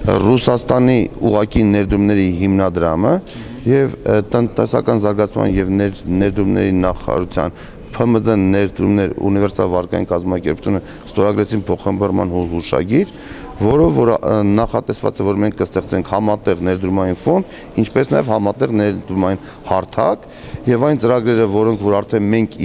Ռուսաստանի ուղղակի ներդրումների հիմնադրամը եւ տնտեսական զարգացման եւ ներդրումների նախարարության ՓՄԴ ներդրումներ ունիվերսալ վարկային կազմակերպությունը ստորագրեցին փոխհմբռնման հուշագիր, որով որ նախատեսված է, որ մենք կստեղծենք համատեղ ներդրումային ֆոնդ, ինչպես նաև համատեղ ներդրումային հարթակ եւ այն ծրագրերը, որոնք որ արդեն մենք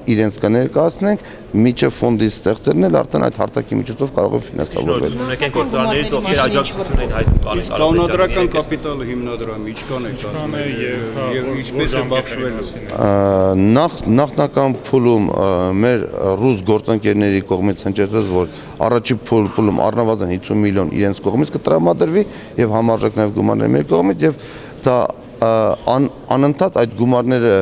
իրենց կներկայացնենք, միջև ֆոնդի ստեղծելն էլ արդեն այդ հարթակի միջոցով կարող է ֆինանսավորվել։ Ունենք են գործարաններից, ովքեր աջակցություն են հայտնում կանոնադրական կապիտալը հիմնադրամի ինչքան է եւ ինչպես է բաշխվել։ Նախնական փուլում մեր ռուս գործընկերների կողմից հնչեցրեց, որ առաջի փուլում առնվազն 50 միլիոն իրենց կողմից կտրամադրվի եւ համարժեք նաեւ գումարներ մեր կողմից եւ դա անընդհատ այդ գումարները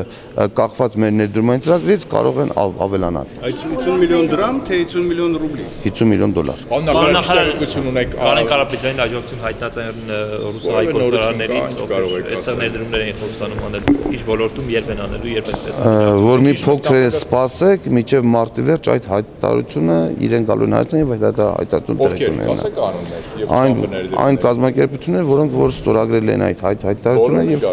կախված մեր ներդրումային ծրագրից կարող են ավելանալ։ Այդ 50 միլիոն դրամ, թե 50 միլիոն ռուբլի։ 50 միլիոն դոլար։ Նախարարություն ունեք Կարեն Կարապետյանի աջակցություն հայտնած այն ռուսահայ գործարաններին, այստեղ ներդրումներ են խոստանում անել, ինչ ոլորտում երբ են անելու, երբ են տեսնելու։ Որ մի փոքր սպասեք, մինչև մարտի վերջ այդ հայտարարությունը իրեն գալու են հայտնել եւ այդ հայտարարությունը տեղի կունենա։ Այն կազմակերպություններ, որոնք որ ստորագրել են այդ հայտարարությունը եւ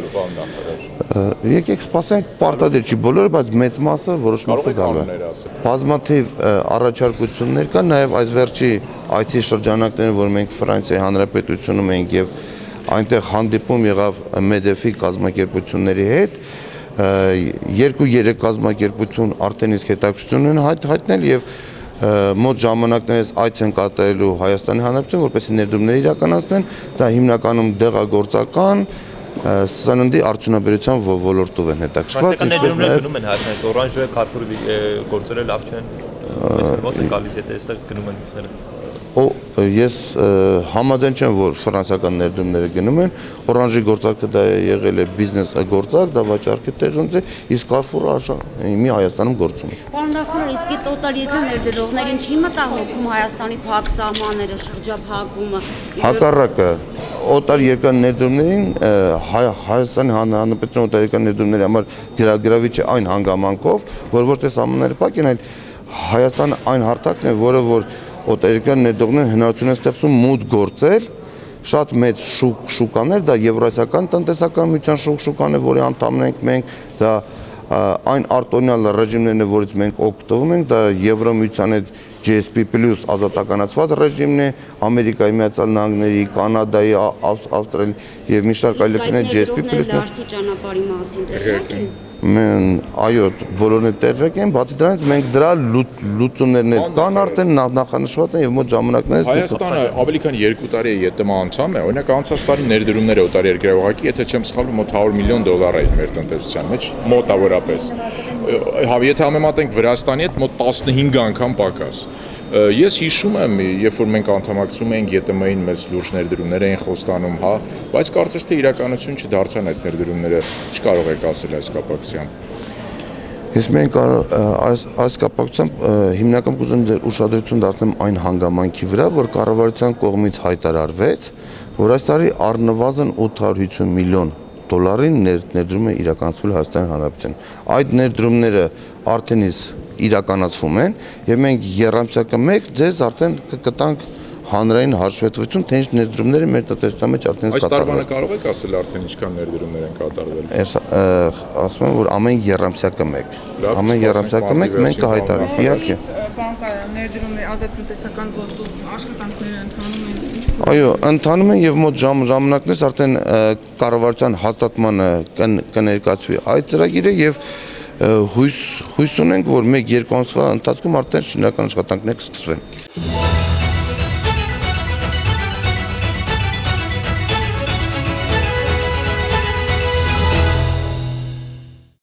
եկեք սպասենք պարտադիր չի բոլորը, բայց մեծ մասը որոշ մասը գալու է։ Բազմաթիվ առաջարկություններ կան, նաև այս վերջի այցի շրջանակները, որ մենք Ֆրանսիայի Հանրապետությունում ենք եւ այնտեղ հանդիպում եղավ MEDEF-ի կազմակերպությունների հետ, 2-3 կազմակերպություն արդեն իսկ հետաքրքրություն են հայտնել եւ մոտ ժամանակներս այց են կատարելու Հայաստանի Հանրապետություն, որպեսզի ներդրումներ իրականացնեն, դա հիմնականում դեղագործական սննդի արդյունաբերության ոլորտով են հետաքրքրված, ինչպես նաև գնում են հայտնած Օրանժը, Carrefour-ի գործերը լավ չեն, ո՞նց է գալիս, եթե այստեղից գնում են մյուսները։ Ես համաձայն չեմ, որ ֆրանսիական ներդրումները գնում են, Օրանժի գործարքը դա եղել է բիզնես գործարք, դա վաճառքի տեղ ունեցել, իսկ Carrefour-ը մի Հայաստանում գործում է։ Պարոն նախարար, իսկ այդ օտար երկրի ներդրողներին չի մտահոգում Հայաստանի փակ սահմանները, շրջափակումը։ Հակառակը օտար երկրի ներդրումներին Հայաստանի Հանրապետության օտար երկրի ներդրումների համար գրավիչ է այն հանգամանքով, որ որտեղ սահմանները փակ են, այլ Հայաստանը այն հարթակն է, որը որ օտար երկրի ներդրողներն հնարավորություն են ստեղծում մուտք գործել, շատ մեծ շուկաներ, դա Եվրասիական տնտեսական միության շուկան է, որի անդամն ենք մենք, դա այն արտոնյալ ռեժիմներն է, որից մենք օգտվում ենք, դա Եվրամիության հետ GSP+ ազատականացված ռեժիմն է, Ամերիկայի Միացյալ Նահանգների, Կանադայի, Ավստրալիայի եւ մի շարք այլ երկրների GSP+։ Լարսի ճանապարհի մասին տեղյակ եք։ Այո, բոլորն էլ տեղյակ են, բացի դրանից մենք դրա լուծումներն կան արդեն նախանշված են եւ մոտ ժամանակներից Հայաստանը ավելի քան 2 տարի է ԵՏՄ անդամ է, օրինակ անցած տարի ներդրումները օտար երկրի ուղղակի, եթե չեմ սխալվում, մոտ 100 միլիոն դոլար էին մեր տնտեսության մեջ, մոտավորապես։ Եթե համեմատենք Վրաստանի հետ, մոտ 15 անգամ պակաս։ Ես հիշում եմ, երբ որ մենք անդամակցում էինք ԵՏՄ-ին, մեծ լուրջ ներդրումներ էին խոստանում, հա, բայց կարծես թե իրականություն չդարձան այդ ներդրումները, չկարող եք ասել այս կապակցությամբ։ Ես մենք այս կապակցությամբ հիմնական կուզեմ ձեր ուշադրություն դարձնեմ այն հանգամանքի վրա, որ կառավարության կողմից հայտարարվեց, որ այս տարի առնվազն 850 միլիոն դոլարի ներդրում է իրականացվել Հայաստանի Հանրապետության։ Այդ ներդրումները արդեն իսկ իրականացվում են եւ մենք երամսյակը 1 ձեզ արդեն կտանք հանրային հաշվետվություն, թե ինչ ներդրումները մեր տնտեսության մեջ արդեն կատարվել։ Այս տարվանը կարող եք ասել արդեն ինչքան ներդրումներ են կատարվել։ Ես ասում եմ, որ ամեն երամսյակը 1։ Ամեն երամսյակը 1 մենք կհայտարարենք, իհարկե։ Բանկային ներդրումների ազատ տնտեսական գործում աշխատանքները ընթանում են։ Այո, ընթանում են եւ մոտ ժամանակներս արդեն կառավարության հաստատմանը կներկայացվի այդ ծրագիրը եւ հույս ունենք, որ 1-2 ամսվա ընթացքում արդեն շինական աշխատանքներ կսկսվեն։